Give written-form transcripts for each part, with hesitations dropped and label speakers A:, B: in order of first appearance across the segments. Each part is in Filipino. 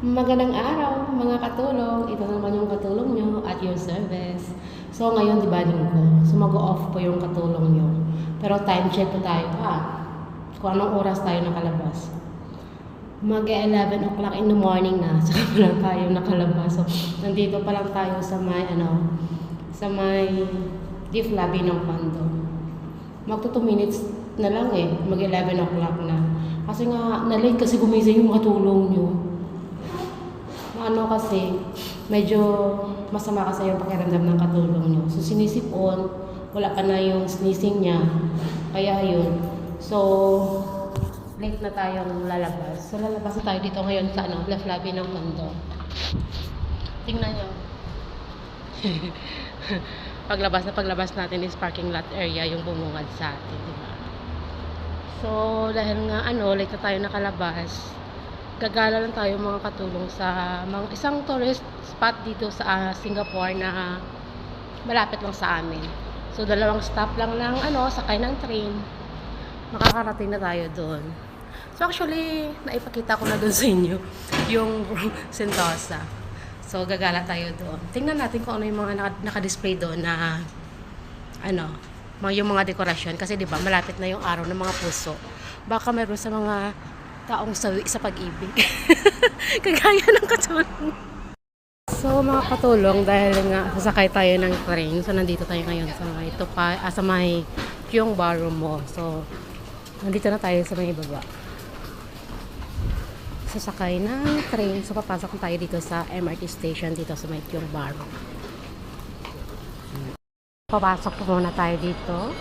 A: Magandang araw, mga katulong. Ito naman yung katulong nyo at your service. So, ngayon, di ba, linggo? So, mag-off po yung katulong nyo. Pero time check po tayo pa. Kung anong oras tayo nakalabas. Mag-11 o'clock in the morning na. Saka pa lang tayo nakalabas. So, nandito pa lang tayo sa may, sa may gift lobby ng condo. Magto 2 minutes na lang eh. Mag-11 o'clock na. Kasi nga, na-late kasi gumising yung katulong nyo. Ano kasi, medyo masama kasi yung pakiramdam ng katulong nyo. So, sinisipon, wala pa na yung sneezing niya. Kaya yun. So, late na tayong lalabas. So, lalabas na tayo dito ngayon sa left lobby ng condo. Tingnan nyo. paglabas natin is parking lot area yung bumungad sa atin, diba? So, dahil nga late na tayo nakalabas, gagala lang tayo mga katulong sa isang tourist spot dito sa Singapore na malapit lang sa amin. So, 2 stop lang ng sakay ng train. Makakarating na tayo doon. So, actually, naipakita ko na doon sa inyo yung Sentosa. So, gagala tayo doon. Tingnan natin kung ano yung mga naka-display doon na yung mga dekorasyon. Kasi 'di ba, malapit na yung araw ng mga puso. Baka meron sa mga taong sawi sa pag-ibig. Kagaya ng katulong. So, mga katulong, dahil nga sasakay tayo ng train, so nandito tayo ngayon sa may Kyong Ballroom Mall. So, nandito na tayo sa may baba. Sasakay ng train, so papasok tayo dito sa MRT station dito sa may Kyong Ballroom. Papasok po muna tayo dito.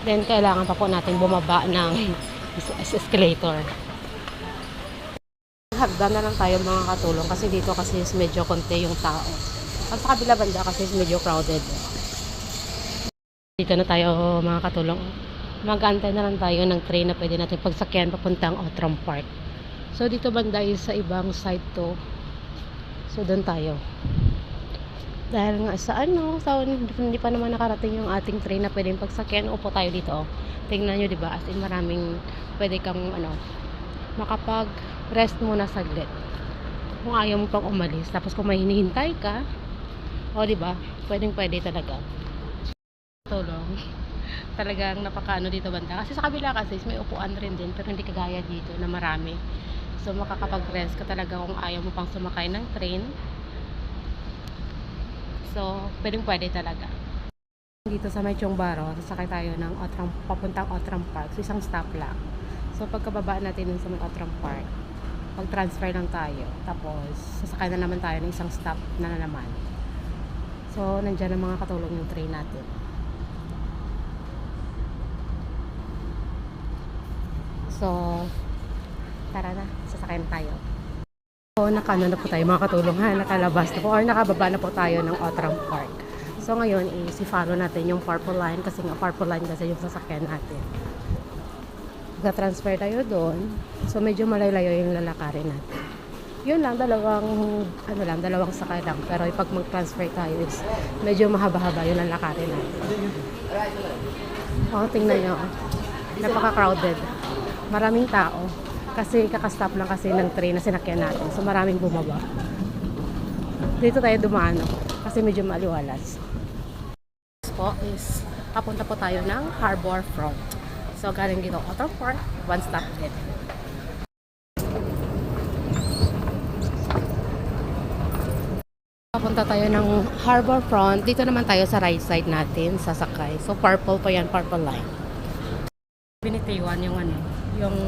A: Then, kailangan pa po natin bumaba ng escalator. Hagdan na lang tayo mga katulong kasi dito kasi medyo konti yung tao. At sa kabila banda kasi medyo crowded. Dito na tayo mga katulong. Mag-antay na lang tayo ng train na pwede natin pagsakyan papuntang Outram Park. So, dito banda is sa ibang side to. So, doon tayo. Dahil nga sa hindi pa naman nakarating yung ating train na pwedeng pagsakyan, upo tayo dito. Tingnan nyo, diba? As in, maraming pwede kang makapag-rest muna saglit. Kung ayaw mo pang umalis. Tapos kung may hinihintay ka, diba? Pwede talaga. Tulong. Talagang napakaano dito banda. Kasi sa kabila kasi may upuan rin din, pero hindi kagaya dito na marami. So, makakapag-rest ka talaga kung ayaw mo pang sumakay ng train. So, pwede talaga. Dito sa may Chongbaro, sasakay tayo ng papuntang Outram Park. So, isang stop lang. So, pagkababa natin sa may Outram Park, mag-transfer lang tayo. Tapos, sasakay na naman tayo ng isang stop na naman. So, nandiyan ang mga katulong yung train natin. So, tara na, sasakay na tayo. So, nakano na po tayo mga katulong nakalabas na po or nakababa na po tayo ng Outram Park. So, ngayon i-follow natin yung purple line kasi nga purple line kasi yung sasakyan natin. Ga-transfer tayo doon. So, medyo malayo yung lalakarin natin. Yun lang, dalawang sakay lang. Pero pag mag-transfer tayo is medyo mahaba-haba yung lalakarin natin. Tingnan nyo. Napaka-crowded. Maraming tao. Kasi kakastop lang kasi ng train na sinakyan natin. So, maraming bumaba. Dito tayo dumaan kasi medyo maliwalas. Po is papunta po tayo ng Harbor Front. So, galing dito Outram Park, 1 stop din. Papunta tayo ng Harbor Front. Dito naman tayo sa right side natin, sasakay. So, purple pa yan, purple line. Binitiwan yung yung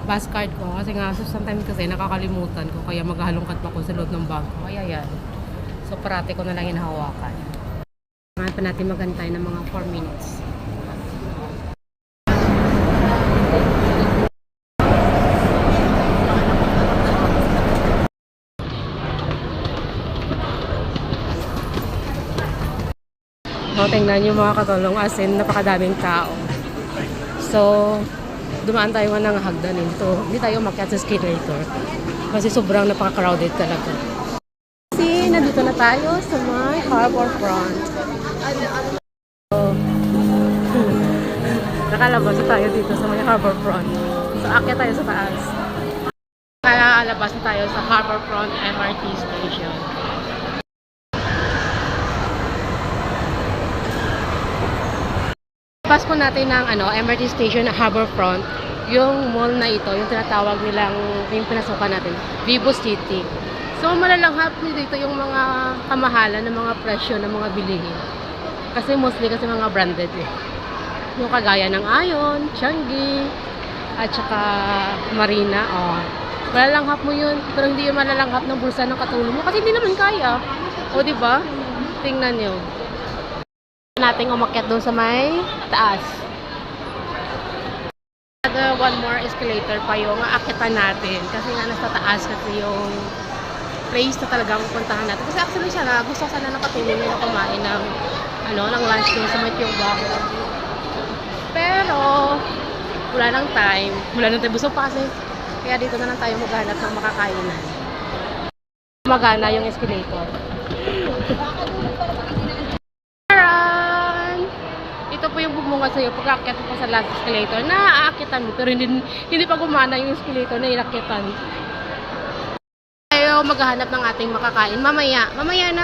A: bus card ko kasi nga sometimes kasi nakakalimutan ko kaya maghalongkat pa ko sa loob ng bag ko. Kaya yan. So, parati ko na lang hinahawakan. Ngayon pa natin magantay ng mga 4 minutes. Tingnan nyo mga katulong, as in napakadaming tao. So, dumaan tayo ng hagdanin to. Hindi tayo makyat sa escalator kasi sobrang napaka-crowded talaga. Kasi nandito na tayo sa may Harbor Front. So, nakalabas tayo dito sa may Harbor Front. So, akyat tayo sa taas. Lalabas na tayo sa Harbourfront MRT Station. Labas po natin ng MRT Station na Harbourfront. Yung mall na ito, yung tinatawag nilang, yung pinasukan natin, Vivo City. So malalanghap dito yung mga kamahalan ng mga presyo ng mga bilihin. Kasi mostly kasi mga branded eh. Yung kagaya ng Ayon, Changi, at saka Marina. Oh. Malalanghap mo yun, pero hindi yung malalanghap ng bulsa ng katulong mo kasi hindi naman kaya. O di ba? Tingnan niyo. Nating umakyat doon sa may taas. One more escalator pa yung aakitan natin kasi nga nasa taas kasi yung place na talagang pupuntahan natin. Kasi actually siya na gusto sana ng katulong nila kumain ng ng lunch doon sa may Tiongbaho. Pero wala nang time. Busog pa kasi. Kaya dito na lang tayo maghanap ng makakainan. Magana yung escalator. Charan! Ito po yung bubunga sa'yo pag-aakyat mo pa sa last escalator. Naaakitan mo pero hindi pa gumana yung escalator na inakitan. Tayo maghahanap ng ating makakain. Mamaya na.